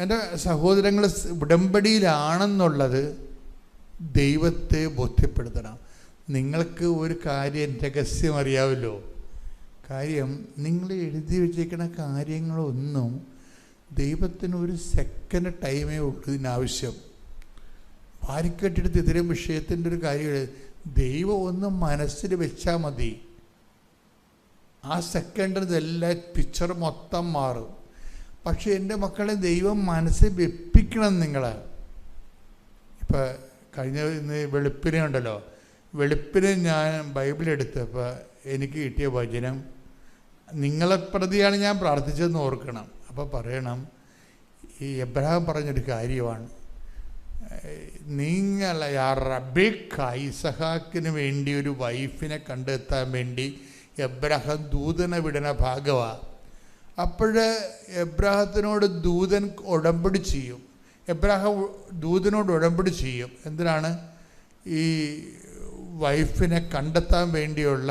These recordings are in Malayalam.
എൻ്റെ സഹോദരങ്ങൾ, ഉടമ്പടിയിലാണെന്നുള്ളത് ദൈവത്തെ ബോധ്യപ്പെടുത്തണം. നിങ്ങൾക്ക് ഒരു കാര്യം രഹസ്യം അറിയാമല്ലോ. കാര്യം, നിങ്ങൾ എഴുതി വച്ചേക്കുന്ന കാര്യങ്ങളൊന്നും ദൈവത്തിന് ഒരു സെക്കൻഡ് ടൈമേ ഉള്ളൂ ഇതിനാവശ്യം. വാരിക്കെട്ടെടുത്ത് ഇത്തരം വിഷയത്തിൻ്റെ ഒരു കാര്യം ദൈവം ഒന്ന് മനസ്സിൽ വെച്ചാൽ മതി. ആ സെക്കൻഡിന് ഇതെല്ലാം പിക്ചർ മൊത്തം മാറും. പക്ഷെ എൻ്റെ മക്കളെ ദൈവം മനസ്സിൽ വെപ്പിക്കണം നിങ്ങൾ. ഇപ്പം ഇന്ന് വെളുപ്പിനെ ഉണ്ടല്ലോ, വെളുപ്പിനെ ഞാൻ ബൈബിൾ എടുത്തപ്പോൾ എനിക്ക് കിട്ടിയ വചനം നിങ്ങളെ പ്രതിയാണ് ഞാൻ പ്രാർത്ഥിച്ചതെന്ന് ഓർക്കണം. അപ്പോൾ പറയണം, ഈ എബ്രഹാം പറഞ്ഞൊരു കാര്യമാണ്, നിങ്ങൾ റബ്ബേക്ക് ഇസഹാക്കിന് വേണ്ടി ഒരു വൈഫിനെ കണ്ടെത്താൻ വേണ്ടി എബ്രഹാം ദൂതനെ വിടണ ഭാഗമാണ്. അപ്പോൾ എബ്രഹാത്തിനോട് ദൂതൻ ഉടമ്പടി ചെയ്യും. എബ്രഹാം ദൂതനോട് ഉടമ്പടി ചെയ്യും. എന്തിനാണ്? ഈ വൈഫിനെ കണ്ടെത്താൻ വേണ്ടിയുള്ള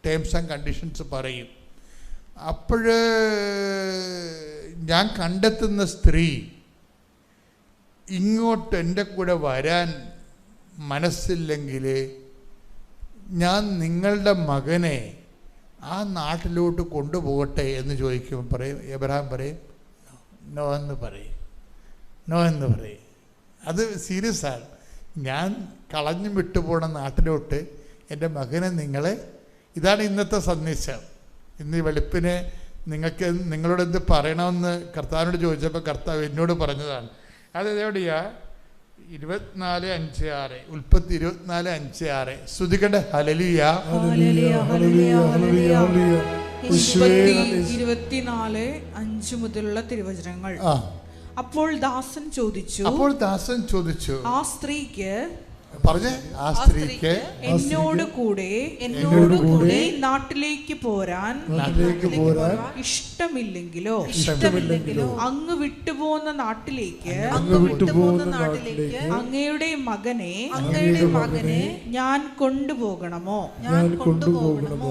ടേംസ് ആൻഡ് കണ്ടീഷൻസ് പറയും. അപ്പോൾ ഞാൻ കണ്ടെത്തുന്ന സ്ത്രീ ഇങ്ങോട്ട് എൻ്റെ കൂടെ വരാൻ മനസ്സില്ലെങ്കിൽ ഞാൻ നിങ്ങളുടെ മകനെ ആ നാട്ടിലോട്ട് കൊണ്ടുപോകട്ടെ എന്ന് ചോദിക്കുമ്പോൾ പറയും, എബ്രഹാം പറയും നോ എന്ന് പറയും. അത് സീരിയസ് ആണ്. ഞാൻ കളഞ്ഞു വിട്ടുപോണ നാട്ടിലോട്ട് എൻ്റെ മകനെ നിങ്ങളെ, ഇതാണ് ഇന്നത്തെ സന്ദേശം. ഇന്ന് വെളുപ്പിനെ നിങ്ങളോട് എന്ത് പറയണമെന്ന് കർത്താവിനോട് ചോദിച്ചപ്പോൾ കർത്താവ് എന്നോട് പറഞ്ഞതാണ്. അത് എവിടെയാ? 24:5-6 ഉൽപ്പത്തി 24:5-6 സ്തുതിക്കട്ടെ. ഹല്ലേലൂയ. 24:5 മുതലുള്ള തിരുവചനങ്ങൾ. അപ്പോൾ ദാസൻ ചോദിച്ചു, ആ സ്ത്രീക്ക് എന്നോട് കൂടെ നാട്ടിലേക്ക് പോരാൻ ഇഷ്ടമില്ലെങ്കിലോ അങ്ങ് വിട്ടുപോകുന്ന നാട്ടിലേക്ക് അങ്ങയുടെ മകനെ ഞാൻ കൊണ്ടുപോകണമോ?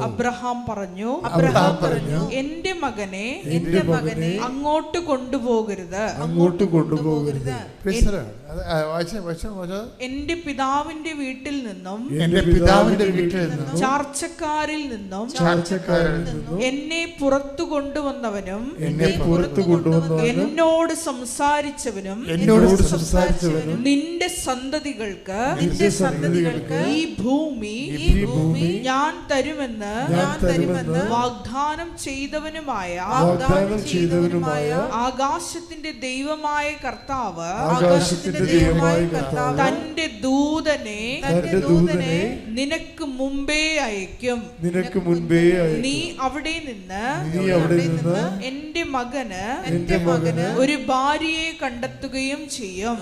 അബ്രഹാം പറഞ്ഞു, എന്റെ മകനെ അങ്ങോട്ട് കൊണ്ടുപോകരുത്. എന്റെ പിതാവിന്റെ വീട്ടിൽ നിന്നും ചാർച്ചക്കാരിൽ നിന്നും എന്നെ പുറത്തു കൊണ്ടുവന്നവനും എന്നോട് സംസാരിച്ചവനും നിന്റെ സന്തതികൾക്ക് ഈ ഭൂമി ഞാൻ തരുമെന്ന് വാഗ്ദാനം ചെയ്തവനുമായ ആകാശത്തിന്റെ ദൈവമായ കർത്താവ് തന്റെ ദൂതനെ നിനക്ക് മുമ്പേ അയക്കും. നീ അവിടെ നിന്ന് എന്റെ മകന് ഒരു ഭാര്യയെ കണ്ടെത്തുകയും ചെയ്യും.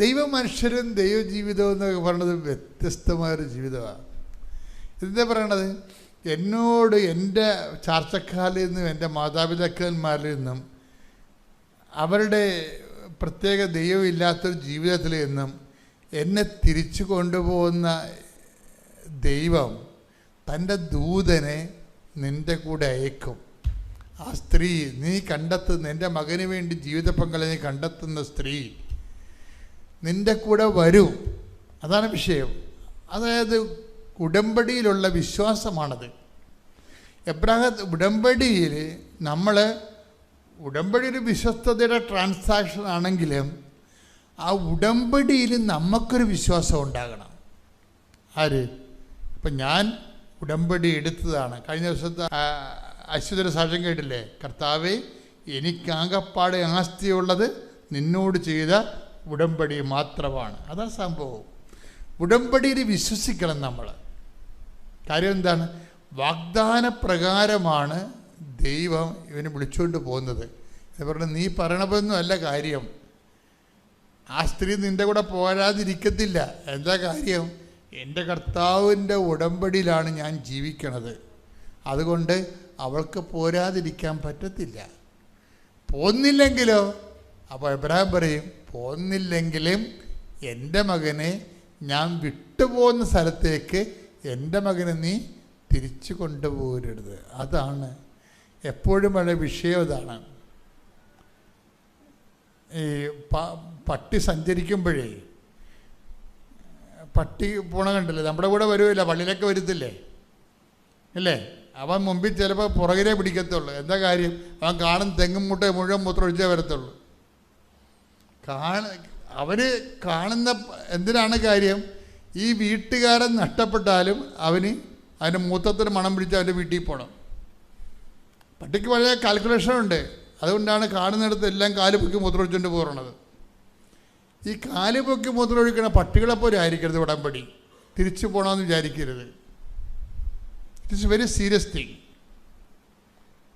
ദൈവ മനുഷ്യരും ദൈവ ജീവിതവും എന്നൊക്കെ പറയുന്നത് വ്യത്യസ്തമായൊരു ജീവിതമാണ്. എന്താ പറയണത്? എന്നോട് എൻ്റെ ചാർച്ചക്കാരിൽ നിന്നും എൻ്റെ മാതാപിതാക്കന്മാരിൽ നിന്നും അവരുടെ പ്രത്യേക ദൈവമില്ലാത്തൊരു ജീവിതത്തിൽ നിന്നും എന്നെ തിരിച്ചു കൊണ്ടുപോകുന്ന ദൈവം തൻ്റെ ദൂതനെ നിൻ്റെ കൂടെ അയക്കും. ആ സ്ത്രീ നീ കണ്ടെത്തുന്ന, എൻ്റെ മകന് വേണ്ടി ജീവിത പങ്കാളിയെ നീ കണ്ടെത്തുന്ന സ്ത്രീ നിൻ്റെ കൂടെ വരും. അതാണ് വിഷയം. അതായത് ഉടമ്പടിയിലുള്ള വിശ്വാസമാണത്. എബ്രഹാം ഉടമ്പടിയിൽ ഉടമ്പടി ഒരു വിശ്വസ്തതയുടെ ട്രാൻസാക്ഷൻ ആണെങ്കിലും ആ ഉടമ്പടിയിൽ നമുക്കൊരു വിശ്വാസം ഉണ്ടാകണം. ഇപ്പം ഞാൻ ഉടമ്പടി എടുത്തതാണ്. കഴിഞ്ഞ ദിവസത്തെ അശ്വതര സാക്ഷ്യം കേട്ടില്ലേ? കർത്താവേ, എനിക്കാകപ്പാടെ ആസ്തിയുള്ളത് നിന്നോട് ചെയ്ത ഉടമ്പടി മാത്രമാണ്. അതാ സംഭവം. ഉടമ്പടിയിൽ വിശ്വസിക്കണം നമ്മൾ. കാര്യം എന്താണ്? വാഗ്ദാന പ്രകാരമാണ് ദൈവം ഇവനെ വിളിച്ചുകൊണ്ട് പോകുന്നത്. എന്ന് പറഞ്ഞാൽ നീ പറയണതൊന്നും അല്ല കാര്യം. ആ സ്ത്രീ നിൻ്റെ കൂടെ പോരാതിരിക്കത്തില്ല. എന്താ കാര്യം? എൻ്റെ കർത്താവിൻ്റെ ഉടമ്പടിയിലാണ് ഞാൻ ജീവിക്കണത്. അതുകൊണ്ട് അവൾക്ക് പോരാതിരിക്കാൻ പറ്റത്തില്ല. പോന്നില്ലെങ്കിലോ? അപ്പോൾ എബ്രഹാം പറയും, പോന്നില്ലെങ്കിലും എൻ്റെ മകനെ ഞാൻ വിട്ടുപോകുന്ന സ്ഥലത്തേക്ക് എൻ്റെ മകനെ നീ തിരിച്ചു കൊണ്ടുപോകരുത്. അതാണ് എപ്പോഴും വളരെ വിഷയം ഇതാണ്. ഈ പട്ടി സഞ്ചരിക്കുമ്പോഴേ, പട്ടി പോണ കണ്ടില്ലേ, നമ്മുടെ കൂടെ വരുമില്ല, പള്ളിയിലൊക്കെ വരുത്തില്ലേ അല്ലേ? അവൻ മുമ്പിൽ ചിലപ്പോൾ പുറകിലേ പിടിക്കത്തുള്ളൂ. എന്താ കാര്യം? അവൻ കാണുന്ന തെങ്ങും മുട്ട മുഴുവൻ മൂത്രമൊഴിച്ചേ വരത്തുള്ളൂ. അവന് കാണുന്ന എന്തിനാണ് കാര്യം? ഈ വീട്ടുകാരൻ നഷ്ടപ്പെട്ടാലും അതിൻ്റെ മൂത്രത്തിന് മണം പിടിച്ച് അവൻ്റെ വീട്ടിൽ പോകണം. പട്ടിക്ക് വളരെ കാൽക്കുലേഷനുണ്ട്. അതുകൊണ്ടാണ് കാണുന്നിടത്ത് എല്ലാം കാല് പൊക്കി മൂത്രമൊഴിച്ചുകൊണ്ട് പോകണത്. ഈ കാല് പൊക്കി മൂത്രമൊഴിക്കണ പട്ടികളെപ്പോലെ ആയിരിക്കരുത് ഉടമ്പടി. തിരിച്ചു പോകണമെന്ന് വിചാരിക്കരുത്. It's very serious thing.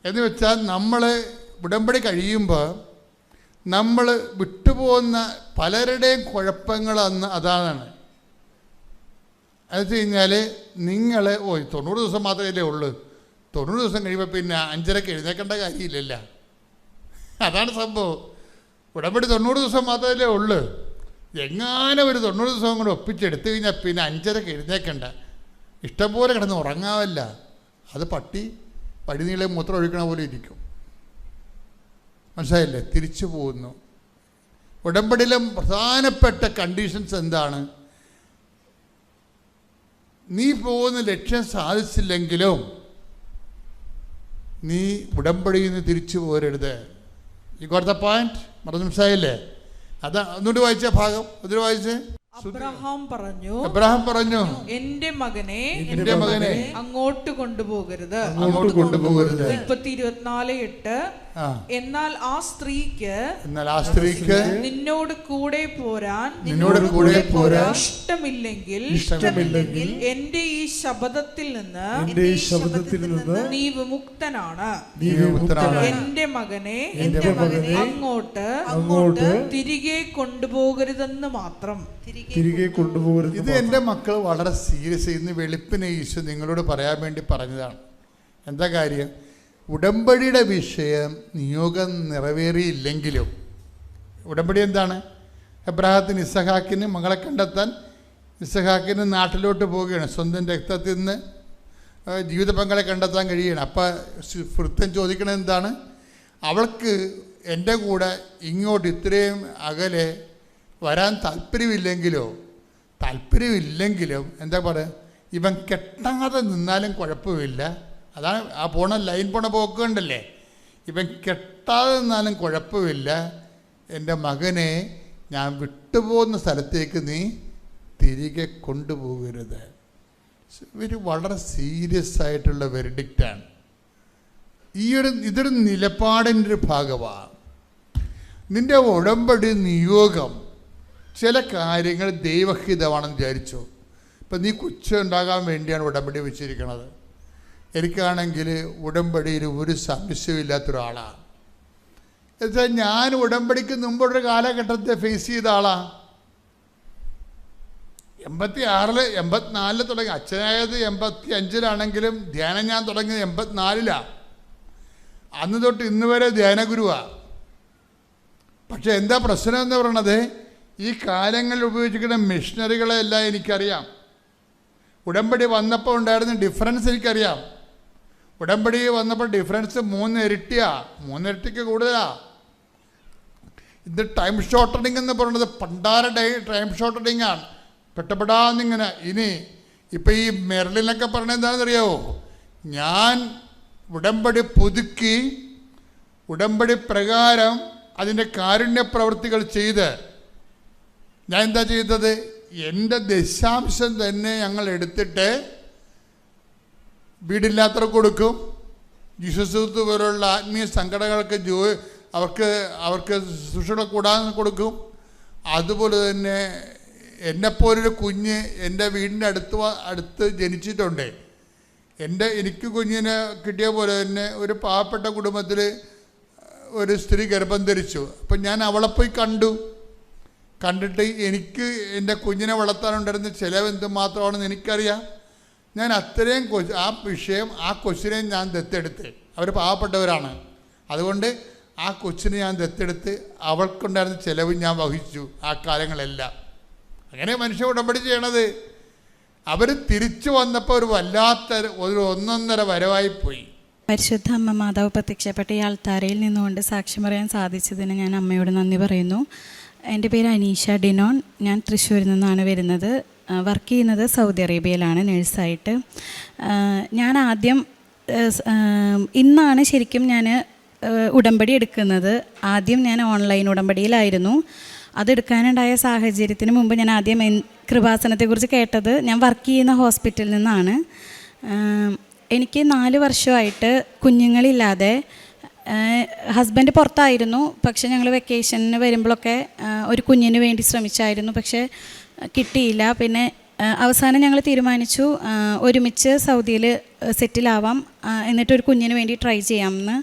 എന്ന് വെച്ചാൽ നമ്മൾ ഉടമ്പടി കഴിയുമ്പോൾ നമ്മൾ വിട്ടുപോകുന്ന പലരുടെയും കുഴപ്പങ്ങൾ അതാണ്. അത് വെച്ച് കഴിഞ്ഞാൽ നിങ്ങൾ 90 ദിവസം മാത്രമല്ലേ ഉള്ളൂ, 90 ദിവസം കഴിയുമ്പോൾ പിന്നെ 5:30 എഴുന്നേക്കേണ്ട കാര്യമില്ലല്ല. അതാണ് സംഭവം. ഉടമ്പടി 90 ദിവസം മാത്രമല്ലേ ഉള്ളൂ. എങ്ങാനും ഒരു 90 ദിവസം കൂടെ ഒപ്പിച്ചെടുത്തു കഴിഞ്ഞാൽ പിന്നെ 5:30 എഴുന്നേക്കണ്ട, ഇഷ്ടംപോലെ കിടന്ന് ഉറങ്ങാവല്ല. അത് പട്ടി പടിനീളെ മൂത്രം ഒഴിക്കണ പോലെ ഇരിക്കും. മനസ്സിലായില്ലേ? തിരിച്ചു പോകുന്നു. ഉടമ്പടിയിലെ പ്രധാനപ്പെട്ട കണ്ടീഷൻസ് എന്താണ്? നീ പോകുന്ന ലക്ഷ്യം സാധിച്ചില്ലെങ്കിലും നീ ഉടമ്പടിയിൽ നിന്ന് തിരിച്ചു പോരരുത്. ഈ കൊടുത്ത പോയിന്റ് മനസ്സിലായില്ലേ? അതാ ഒന്നുകൂടി വായിച്ച ഭാഗം, ഒന്നുകൂടി വായിച്ചേ. അബ്രഹാം പറഞ്ഞു, എന്റെ മകനെ അങ്ങോട്ട് കൊണ്ടുപോകരുത്. 24:8 എന്നാൽ ആ സ്ത്രീക്ക് നിന്നോട് കൂടെ പോരാൻ ഇഷ്ടമില്ലെങ്കിൽ എന്റെ ഈ ശപഥത്തിൽ നിന്ന് നീ വിമുക്തനാണ്. എന്റെ മകനെ അങ്ങോട്ട് തിരികെ കൊണ്ടുപോകരുതെന്ന് മാത്രം. ഇത് എൻ്റെ മക്കൾ വളരെ സീരിയസ്. ഇന്ന് വെളുപ്പിനെ ഈശോ നിങ്ങളോട് പറയാൻ വേണ്ടി പറഞ്ഞതാണ്. എന്താ കാര്യം? ഉടമ്പടിയുടെ വിഷയം നിയോഗം നിറവേറിയില്ലെങ്കിലും, ഉടമ്പടി എന്താണ്? എബ്രഹാത്തിന് ഇസഹാക്കിന് മകളെ കണ്ടെത്താൻ ഇസഹാക്കിന് നാട്ടിലോട്ട് പോവുകയാണ്. സ്വന്തം രക്തത്തിൽ നിന്ന് ജീവിത പങ്കാളെ കണ്ടെത്താൻ കഴിയണം. അപ്പം വൃത്തം ചോദിക്കണത് എന്താണ്? അവൾക്ക് എൻ്റെ കൂടെ ഇങ്ങോട്ട് ഇത്രയും അകലെ വരാൻ താല്പര്യമില്ലെങ്കിലും എന്താ പറയുക, ഇവൻ കെട്ടാതെ നിന്നാലും കുഴപ്പമില്ല. അതാണ് ആ ലൈൻ പോണ പോക്ക് കണ്ടല്ലേ. ഇവൻ കെട്ടാതെ നിന്നാലും കുഴപ്പമില്ല, എൻ്റെ മകനെ ഞാൻ വിട്ടുപോകുന്ന സ്ഥലത്തേക്ക് നീ തിരികെ കൊണ്ടുപോകരുത്. വളരെ സീരിയസ് ആയിട്ടുള്ള വെർഡിക്റ്റാണ്. ഇതൊരു നിലപാടിൻ്റെ ഒരു ഭാഗമാണ്. നിൻ്റെ ഉടമ്പടി നിയോഗം ചില കാര്യങ്ങൾ ദൈവഹിതമാണെന്ന് വിചാരിച്ചു. ഇപ്പം നീ കൊച്ചുണ്ടാകാൻ വേണ്ടിയാണ് ഉടമ്പടി വെച്ചിരിക്കുന്നത്. എനിക്കാണെങ്കിൽ ഉടമ്പടിയിൽ ഒരു സംശയമില്ലാത്തൊരാളാണ്. എന്നുവെച്ചാൽ ഞാൻ ഉടമ്പടിക്ക് മുമ്പൊരു കാലഘട്ടത്തെ ഫേസ് ചെയ്ത ആളാണ്. 86 84 തുടങ്ങി. അച്ഛനായത് 85-ലാണെങ്കിലും ധ്യാനം ഞാൻ തുടങ്ങിയത് 84-ലാണ്. അന്ന് തൊട്ട് ഇന്ന് വരെ ധ്യാനഗുരുവാണ്. പക്ഷെ എന്താ പ്രശ്നം എന്ന് പറയണത്, ഈ കാലങ്ങളിൽ ഉപയോഗിച്ചിരിക്കുന്ന മിഷനറികളെല്ലാം എനിക്കറിയാം. ഉടമ്പടി വന്നപ്പോൾ ഉണ്ടായിരുന്ന ഡിഫറൻസ് എനിക്കറിയാം. ഉടമ്പടി വന്നപ്പോൾ ഡിഫറൻസ് 3 ഇരട്ടിക്ക് കൂടുതലാണ്. ഇത് ടൈം ഷോർട്ടണിങ് എന്ന് പറയുന്നത് പണ്ടാര ടൈം ഷോർട്ടണിങ് ആണ്. പെട്ടപ്പെടാന്നിങ്ങനെ. ഇപ്പം ഈ മെർലിനൊക്കെ പറഞ്ഞത് എന്താണെന്നറിയാവോ? ഞാൻ ഉടമ്പടി പുതുക്കി ഉടമ്പടി പ്രകാരം അതിൻ്റെ കാരുണ്യ പ്രവൃത്തികൾ ചെയ്ത് ഞാൻ എന്താ ചെയ്തത്? എൻ്റെ ദശാംശം തന്നെ ഞങ്ങൾ എടുത്തിട്ട് വീടില്ലാത്തവർക്ക് കൊടുക്കും. ജീസസ് പോലുള്ള ആത്മീയ സംഘടനകൾക്ക് അവർക്ക് ശുശ്രൂഷ കൂടാൻ കൊടുക്കും. അതുപോലെ തന്നെ എന്നെപ്പോലൊരു കുഞ്ഞ് എൻ്റെ വീടിൻ്റെ അടുത്ത് ജനിച്ചിട്ടുണ്ട്. എനിക്ക് കുഞ്ഞിനെ കിട്ടിയ പോലെ തന്നെ ഒരു പാവപ്പെട്ട കുടുംബത്തിൽ ഒരു സ്ത്രീ ഗർഭം ധരിച്ചു. അപ്പം ഞാൻ അവളെ പോയി കണ്ടിട്ട് എനിക്ക് എൻ്റെ കുഞ്ഞിനെ വളർത്താനുണ്ടായിരുന്ന ചിലവ് എന്തുമാത്രമാണെന്ന് എനിക്കറിയാം. ഞാൻ അത്രയും ആ കൊച്ചിനെ ഞാൻ ദത്തെടുത്ത്. അവർ പാവപ്പെട്ടവരാണ്. അതുകൊണ്ട് ആ കൊച്ചിനെ ഞാൻ ദത്തെടുത്ത് അവൾക്കുണ്ടായിരുന്ന ചിലവ് ഞാൻ വഹിച്ചു ആ കാലങ്ങളെല്ലാം. അങ്ങനെ മനുഷ്യ ഉടമ്പടി ചെയ്യണത്. അവർ തിരിച്ചു വന്നപ്പോൾ ഒരു വല്ലാത്ത 1.5 വരവായിപ്പോയി. പരിശുദ്ധ അമ്മ മാതാവ് പ്രത്യക്ഷപ്പെട്ട ഈ ആൾത്താരയിൽ നിന്നുകൊണ്ട് സാക്ഷ്യം പറയാൻ സാധിച്ചതിന് ഞാൻ അമ്മയോട് നന്ദി പറയുന്നു. എൻ്റെ പേര് അനീഷ ഡിനോൺ. ഞാൻ തൃശ്ശൂരിൽ നിന്നാണ് വരുന്നത്. വർക്ക് ചെയ്യുന്നത് സൗദി അറേബ്യയിലാണ് നേഴ്സായിട്ട്. ഞാൻ ആദ്യം ഇന്നാണ് ശരിക്കും ഞാൻ ഉടമ്പടി എടുക്കുന്നത്. ആദ്യം ഞാൻ ഓൺലൈൻ ഉടമ്പടിയിലായിരുന്നു. അതെടുക്കാനുണ്ടായ സാഹചര്യത്തിന് മുമ്പ് ഞാൻ ആദ്യം കൃപാസനത്തെക്കുറിച്ച് കേട്ടത് ഞാൻ വർക്ക് ചെയ്യുന്ന ഹോസ്പിറ്റലിൽ നിന്നാണ്. എനിക്ക് 4 വർഷമായിട്ട് കുഞ്ഞുങ്ങളില്ലാതെ, ഹസ്ബൻഡ് പുറത്തായിരുന്നു. പക്ഷെ ഞങ്ങൾ വെക്കേഷന് വരുമ്പോഴൊക്കെ ഒരു കുഞ്ഞിന് വേണ്ടി ശ്രമിച്ചായിരുന്നു, പക്ഷേ കിട്ടിയില്ല. പിന്നെ അവസാനം ഞങ്ങൾ തീരുമാനിച്ചു ഒരുമിച്ച് സൗദിയിൽ സെറ്റിലാവാം, എന്നിട്ടൊരു കുഞ്ഞിന് വേണ്ടി ട്രൈ ചെയ്യാമെന്ന്.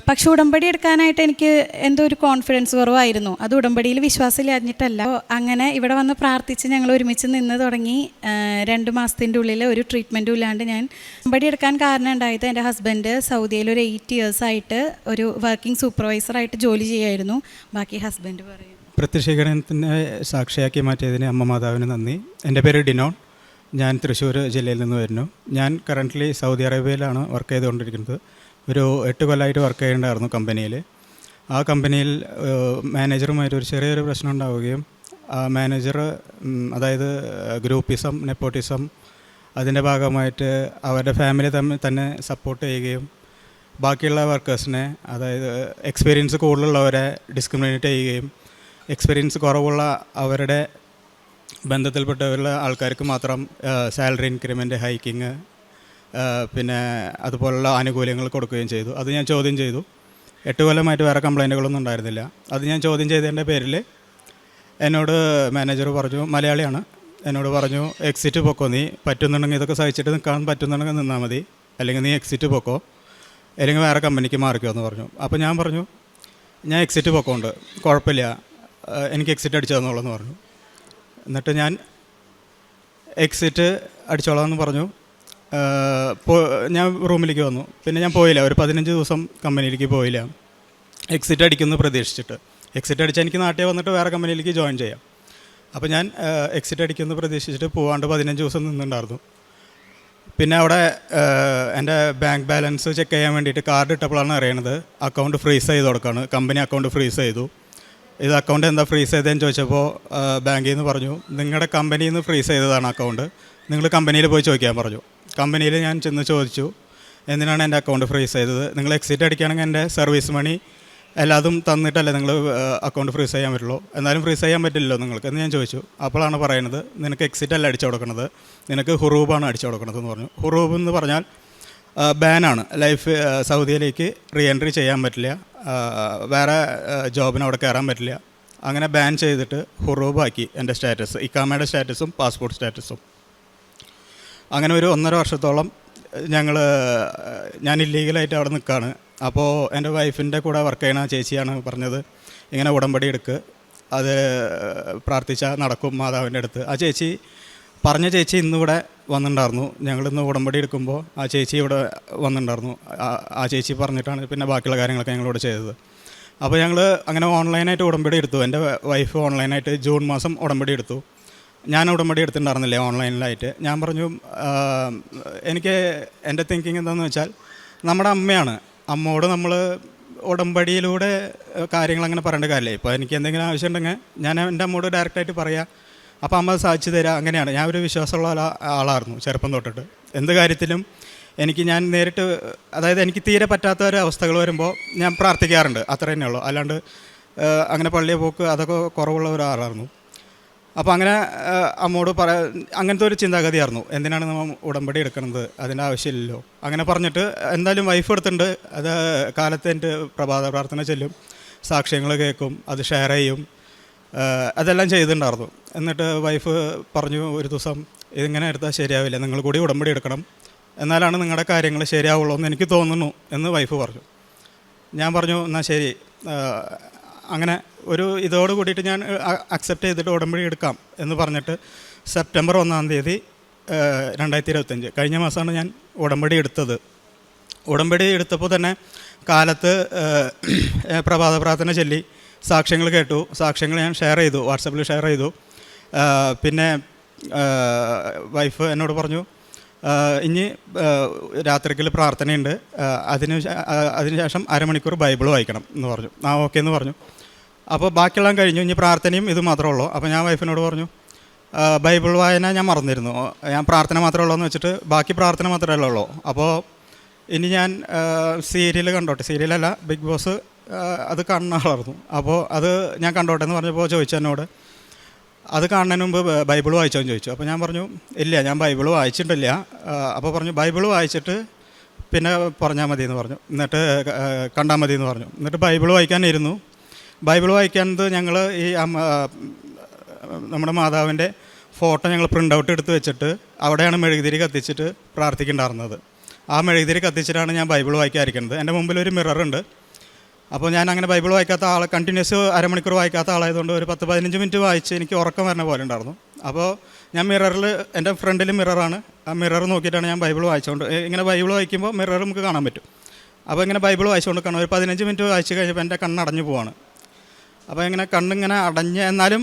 പക്ഷെ ഉടമ്പടി എടുക്കാനായിട്ട് എനിക്ക് എന്തോ ഒരു കോൺഫിഡൻസ് കുറവായിരുന്നു. അത് ഉടമ്പടിയിൽ വിശ്വാസമില്ലാഞ്ഞിട്ടല്ല. അങ്ങനെ ഇവിടെ വന്ന് പ്രാർത്ഥിച്ച് ഞങ്ങൾ ഒരുമിച്ച് നിന്ന് തുടങ്ങി. 2 മാസത്തിൻ്റെ ഉള്ളിൽ ഒരു ട്രീറ്റ്മെൻറ്റും ഇല്ലാണ്ട് ഞാൻ ഉടമ്പടി എടുക്കാൻ കാരണം ഉണ്ടായത്, എൻ്റെ ഹസ്ബൻഡ് സൗദിയിൽ ഒരു 8 years ആയിട്ട് ഒരു വർക്കിംഗ് സൂപ്പർവൈസറായിട്ട് ജോലി ചെയ്യായിരുന്നു. ബാക്കി ഹസ്ബൻഡ് പറയും. പ്രത്യക്ഷീകരണത്തിനെ സാക്ഷിയാക്കി മാറ്റിയതിന് അമ്മ മാതാവിന് നന്ദി. എൻ്റെ പേര് ഡിനോൺ. ഞാൻ തൃശ്ശൂർ ജില്ലയിൽ നിന്ന് വരുന്നു. ഞാൻ കറൻ്റ്ലി സൗദി അറേബ്യയിലാണ് വർക്ക് ചെയ്തുകൊണ്ടിരിക്കുന്നത്. ഒരു 8 കൊല്ലമായിട്ട് വർക്ക് ചെയ്യേണ്ടായിരുന്നു കമ്പനിയിൽ. ആ കമ്പനിയിൽ മാനേജറുമായിട്ട് ഒരു ചെറിയൊരു പ്രശ്നം ഉണ്ടാവുകയും ആ മാനേജർ, അതായത് ഗ്രൂപ്പിസം, നെപ്പോട്ടിസം, അതിൻ്റെ ഭാഗമായിട്ട് അവരുടെ ഫാമിലി തമ്മിൽ തന്നെ സപ്പോർട്ട് ചെയ്യുകയും ബാക്കിയുള്ള വർക്കേഴ്സിനെ, അതായത് എക്സ്പീരിയൻസ് കൂടുതലുള്ളവരെ ഡിസ്ക്രിമിനേറ്റ് ചെയ്യുകയും എക്സ്പീരിയൻസ് കുറവുള്ള അവരുടെ ബന്ധത്തിൽപ്പെട്ടവരുള്ള ആൾക്കാർക്ക് മാത്രം സാലറി ഇൻക്രിമെൻറ്റ്, ഹൈക്കിങ്, പിന്നെ അതുപോലുള്ള ആനുകൂല്യങ്ങൾ കൊടുക്കുകയും ചെയ്തു. അത് ഞാൻ ചോദ്യം ചെയ്തു. 8 കൊല്ലമായിട്ട് വേറെ കംപ്ലൈൻറ്റുകളൊന്നും ഉണ്ടായിരുന്നില്ല. അത് ഞാൻ ചോദ്യം ചെയ്തതിൻ്റെ പേരിൽ എന്നോട് മാനേജർ പറഞ്ഞു, മലയാളിയാണ്, എന്നോട് പറഞ്ഞു, എക്സിറ്റ് പൊക്കോ, നീ പറ്റുന്നുണ്ടെങ്കിൽ ഇതൊക്കെ സഹിച്ചിട്ട് നിൽക്കാൻ പറ്റുന്നുണ്ടെങ്കിൽ നിന്നാൽ മതി, അല്ലെങ്കിൽ നീ എക്സിറ്റ് പൊക്കോ, അല്ലെങ്കിൽ വേറെ കമ്പനിക്ക് മാറിക്കോ എന്ന് പറഞ്ഞു. അപ്പോൾ ഞാൻ പറഞ്ഞു, ഞാൻ എക്സിറ്റ് പൊക്കോണ്ട്, കുഴപ്പമില്ല, എനിക്ക് എക്സിറ്റ് അടിച്ചു തന്നോളൂ എന്ന് പറഞ്ഞു. എന്നിട്ട് ഞാൻ എക്സിറ്റ് അടിച്ചോളാം എന്ന് പറഞ്ഞു. ഞാൻ റൂമിലേക്ക് വന്നു. പിന്നെ ഞാൻ പോയില്ല, ഒരു 15 ദിവസം കമ്പനിയിലേക്ക് പോയില്ല, എക്സിറ്റ് അടിക്കുമെന്ന് പ്രതീക്ഷിച്ചിട്ട്. എക്സിറ്റ് അടിച്ചാൽ എനിക്ക് നാട്ടിൽ വന്നിട്ട് വേറെ കമ്പനിയിലേക്ക് ജോയിൻ ചെയ്യാം. അപ്പോൾ ഞാൻ എക്സിറ്റ് അടിക്കുമെന്ന് പ്രതീക്ഷിച്ചിട്ട് പോകാണ്ട് 15 ദിവസം നിന്നുണ്ടായിരുന്നു. പിന്നെ അവിടെ എൻ്റെ ബാങ്ക് ബാലൻസ് ചെക്ക് ചെയ്യാൻ വേണ്ടിയിട്ട് കാർഡ് ഇട്ടപ്പോഴാണ് അറിയണത് അക്കൗണ്ട് ഫ്രീസ് ചെയ്ത് കൊടുക്കുകയാണ്. കമ്പനി അക്കൗണ്ട് ഫ്രീസ് ചെയ്തു. ഇത് അക്കൗണ്ട് എന്താ ഫ്രീസ് ചെയ്തതെന്ന് ചോദിച്ചപ്പോൾ ബാങ്കിൽ നിന്ന് പറഞ്ഞു, നിങ്ങളുടെ കമ്പനിയിൽ നിന്ന് ഫ്രീസ് ചെയ്തതാണ് അക്കൗണ്ട്, നിങ്ങൾ കമ്പനിയിൽ പോയി ചോദിക്കാൻ പറഞ്ഞു. കമ്പനിയിൽ ഞാൻ ചെന്ന് ചോദിച്ചു, എന്തിനാണ് എൻ്റെ അക്കൗണ്ട് ഫ്രീസ് ചെയ്തത്? നിങ്ങൾ എക്സിറ്റ് അടിക്കുകയാണെങ്കിൽ എൻ്റെ സർവീസ് മണി എല്ലാതും തന്നിട്ടല്ലേ നിങ്ങൾ അക്കൗണ്ട് ഫ്രീസ് ചെയ്യാൻ പറ്റുള്ളൂ, എന്നാലും ഫ്രീസ് ചെയ്യാൻ പറ്റില്ലല്ലോ നിങ്ങൾക്ക് എന്ന് ഞാൻ ചോദിച്ചു. അപ്പോഴാണ് പറയുന്നത്, നിനക്ക് എക്സിറ്റ് അല്ല അടിച്ചു കൊടുക്കുന്നത്, നിനക്ക് ഹുറൂബാണ് അടിച്ചു കൊടുക്കുന്നത് എന്ന് പറഞ്ഞു. ഹുറൂബ് എന്ന് പറഞ്ഞാൽ ബാനാണ്, ലൈഫ് സൗദിയിലേക്ക് റീ എൻട്രി ചെയ്യാൻ പറ്റില്ല, വേറെ ജോബിന് അവിടെ കയറാൻ പറ്റില്ല. അങ്ങനെ ബാൻ ചെയ്തിട്ട് ഹുറൂബാക്കി എൻ്റെ സ്റ്റാറ്റസ്, ഇക്കാമയുടെ സ്റ്റാറ്റസും പാസ്പോർട്ട് സ്റ്റാറ്റസും. അങ്ങനെ ഒരു 1.5 വർഷത്തോളം ഞാൻ ഇല്ലീഗലായിട്ട് അവിടെ നിൽക്കുകയാണ്. അപ്പോൾ എൻ്റെ വൈഫിൻ്റെ കൂടെ വർക്ക് ചെയ്യണ ചേച്ചിയാണ് പറഞ്ഞത്, ഇങ്ങനെ ഉടമ്പടി എടുക്ക്, അത് പ്രാർത്ഥിച്ചാൽ നടക്കും മാതാവിൻ്റെ അടുത്ത്. ആ ചേച്ചി പറഞ്ഞ ചേച്ചി ഇന്നിവിടെ വന്നിട്ടുണ്ടായിരുന്നു. ഞങ്ങളിന്ന് ഉടമ്പടി എടുക്കുമ്പോൾ ആ ചേച്ചി ഇവിടെ വന്നിട്ടുണ്ടായിരുന്നു. ആ ചേച്ചി പറഞ്ഞിട്ടാണ് പിന്നെ ബാക്കിയുള്ള കാര്യങ്ങളൊക്കെ ഞങ്ങളിവിടെ ചെയ്തത്. അപ്പോൾ ഞങ്ങൾ അങ്ങനെ ഓൺലൈനായിട്ട് ഉടമ്പടി എടുത്തു. എൻ്റെ വൈഫ് ഓൺലൈനായിട്ട് ജൂൺ മാസം ഉടമ്പടി എടുത്തു. ഞാൻ ഉടമ്പടി എടുത്തിട്ടുണ്ടായിരുന്നില്ലേ ഓൺലൈനിലായിട്ട്. ഞാൻ പറഞ്ഞു, എനിക്ക് എൻ്റെ തിങ്കിങ് എന്താണെന്ന് വെച്ചാൽ, നമ്മുടെ അമ്മയാണ്, അമ്മയോട് നമ്മൾ ഉടമ്പടിയിലൂടെ കാര്യങ്ങൾ അങ്ങനെ പറയേണ്ട കാര്യമില്ല. ഇപ്പോൾ എനിക്ക് എന്തെങ്കിലും ആവശ്യമുണ്ടെങ്കിൽ ഞാൻ എൻ്റെ അമ്മയോട് ഡയറക്റ്റായിട്ട് പറയാം, അപ്പോൾ അമ്മ സാധിച്ചു തരാം. അങ്ങനെയാണ്. ഞാൻ ഒരു വിശ്വാസമുള്ള ആളായിരുന്നു ചെറുപ്പം തൊട്ടിട്ട്. എന്ത് കാര്യത്തിലും ഞാൻ നേരിട്ട്, അതായത് എനിക്ക് തീരെ പറ്റാത്ത ഒരു അവസ്ഥകൾ വരുമ്പോൾ ഞാൻ പ്രാർത്ഥിക്കാറുണ്ട്, അത്ര തന്നെയുള്ളൂ. അല്ലാണ്ട് അങ്ങനെ പള്ളിയെ പോക്ക് അതൊക്കെ കുറവുള്ള ഒരാളായിരുന്നു. അപ്പോൾ അങ്ങനെ അമ്മോട് അങ്ങനത്തെ ഒരു ചിന്താഗതിയായിരുന്നു, എന്തിനാണ് നമ്മൾ ഉടമ്പടി എടുക്കുന്നത്, അതിൻ്റെ ആവശ്യമില്ലല്ലോ അങ്ങനെ പറഞ്ഞിട്ട്. എന്തായാലും വൈഫ് എടുത്തിട്ടുണ്ട്. അത് കാലത്ത് എൻ്റെ പ്രഭാത പ്രാർത്ഥന ചെല്ലും, സാക്ഷ്യങ്ങൾ കേൾക്കും, അത് ഷെയർ ചെയ്യും, അതെല്ലാം ചെയ്തിട്ടുണ്ടായിരുന്നു. എന്നിട്ട് വൈഫ് പറഞ്ഞു ഒരു ദിവസം, ഇതിങ്ങനെ എടുത്താൽ ശരിയാവില്ല, നിങ്ങൾ കൂടി ഉടമ്പടി എടുക്കണം, എന്നാലാണ് നിങ്ങളുടെ കാര്യങ്ങൾ ശരിയാവുള്ളൂ എന്ന് എനിക്ക് തോന്നുന്നു എന്ന് വൈഫ് പറഞ്ഞു. ഞാൻ പറഞ്ഞു, എന്നാൽ ശരി. അങ്ങനെ ഒരു ഇതോട് കൂടിയിട്ട് ഞാൻ അക്സെപ്റ്റ് ചെയ്തിട്ട് ഉടമ്പടി എടുക്കാം എന്ന് പറഞ്ഞിട്ട് സെപ്റ്റംബർ 1 തീയതി 2025 കഴിഞ്ഞ മാസമാണ് ഞാൻ ഉടമ്പടി എടുത്തത്. ഉടമ്പടി എടുത്തപ്പോൾ തന്നെ കാലത്ത് പ്രഭാത പ്രാർത്ഥന ചൊല്ലി സാക്ഷ്യങ്ങൾ കേട്ടു. സാക്ഷ്യങ്ങൾ ഞാൻ ഷെയർ ചെയ്തു, വാട്സപ്പിൽ ഷെയർ ചെയ്തു. പിന്നെ വൈഫ് എന്നോട് പറഞ്ഞു, ഇനി രാത്രിക്കൽ പ്രാർത്ഥനയുണ്ട്, അതിനുശേഷം അരമണിക്കൂർ ബൈബിൾ വായിക്കണം എന്ന് പറഞ്ഞു. ഓക്കെ എന്ന് പറഞ്ഞു. അപ്പോൾ ബാക്കിയെല്ലാം കഴിഞ്ഞു, ഇനി പ്രാർത്ഥനയും ഇത് മാത്രമേ ഉള്ളൂ. അപ്പോൾ ഞാൻ വൈഫിനോട് പറഞ്ഞു, ബൈബിൾ വായന ഞാൻ മറന്നിരുന്നു, ഞാൻ പ്രാർത്ഥന മാത്രമേ ഉള്ളൂ എന്ന് വെച്ചിട്ട് ബാക്കി പ്രാർത്ഥന മാത്രമേ ഉള്ളൂ. അപ്പോൾ ഇനി ഞാൻ സീരിയൽ കണ്ടോട്ടെ, സീരിയലല്ല ബിഗ് ബോസ്, അത് കാണുന്ന ആളായിരുന്നു. അപ്പോൾ അത് ഞാൻ കണ്ടോട്ടെ എന്ന് പറഞ്ഞപ്പോൾ ചോദിച്ചു എന്നോട്, അത് കാണുന്നതിന് മുമ്പ് ബൈബിൾ വായിച്ചോ എന്ന് ചോദിച്ചു. അപ്പോൾ ഞാൻ പറഞ്ഞു ഇല്ല, ഞാൻ ബൈബിൾ വായിച്ചിട്ടില്ല. അപ്പോൾ പറഞ്ഞു ബൈബിൾ വായിച്ചിട്ട് പിന്നെ പറഞ്ഞാൽ മതി എന്ന് പറഞ്ഞു, എന്നിട്ട് കണ്ടാൽ മതി എന്ന് പറഞ്ഞു. എന്നിട്ട് ബൈബിൾ വായിക്കാനിരുന്നു. ബൈബിൾ വായിക്കാനത് ഞങ്ങൾ ഈ നമ്മുടെ മാതാവിൻ്റെ ഫോട്ടോ ഞങ്ങൾ പ്രിൻ്റ് ഔട്ട് എടുത്ത് വെച്ചിട്ട് അവിടെയാണ് മെഴുകുതിരി കത്തിച്ചിട്ട് പ്രാർത്ഥിക്കേണ്ടായിരുന്നത്. ആ മെഴുകുതിരി കത്തിച്ചിട്ടാണ് ഞാൻ ബൈബിൾ വായിക്കാതിരിക്കുന്നത്. എൻ്റെ മുമ്പിൽ ഒരു മിററുണ്ട്. അപ്പോൾ ഞാൻ അങ്ങനെ ബൈബിൾ വായിക്കാത്ത കണ്ടിന്യൂസ് അരമണിക്കൂർ വായിക്കാത്ത ആളായതുകൊണ്ട് ഒരു 10-15 മിനിറ്റ് വായിച്ച് എനിക്ക് ഉറക്കം വരുന്ന പോലെ ഉണ്ടായിരുന്നു. അപ്പോൾ ഞാൻ മിററിൽ, എൻ്റെ ഫ്രണ്ടിൽ മിററാണ്, ആ മിറർ നോക്കിയിട്ടാണ് ഞാൻ ബൈബിൾ വായിച്ചുകൊണ്ട്, ഇങ്ങനെ ബൈബിൾ വായിക്കുമ്പോൾ മിറർ നമുക്ക് കാണാൻ പറ്റും. അപ്പോൾ ഇങ്ങനെ ബൈബിൾ വായിച്ചുകൊണ്ട് കാണാം. ഒരു 15 മിനിറ്റ് വായിച്ച് കഴിഞ്ഞപ്പോൾ എൻ്റെ കണ്ണടഞ്ഞു പോവാണ്. അപ്പോൾ ഇങ്ങനെ കണ്ണിങ്ങനെ അടഞ്ഞ്, എന്നാലും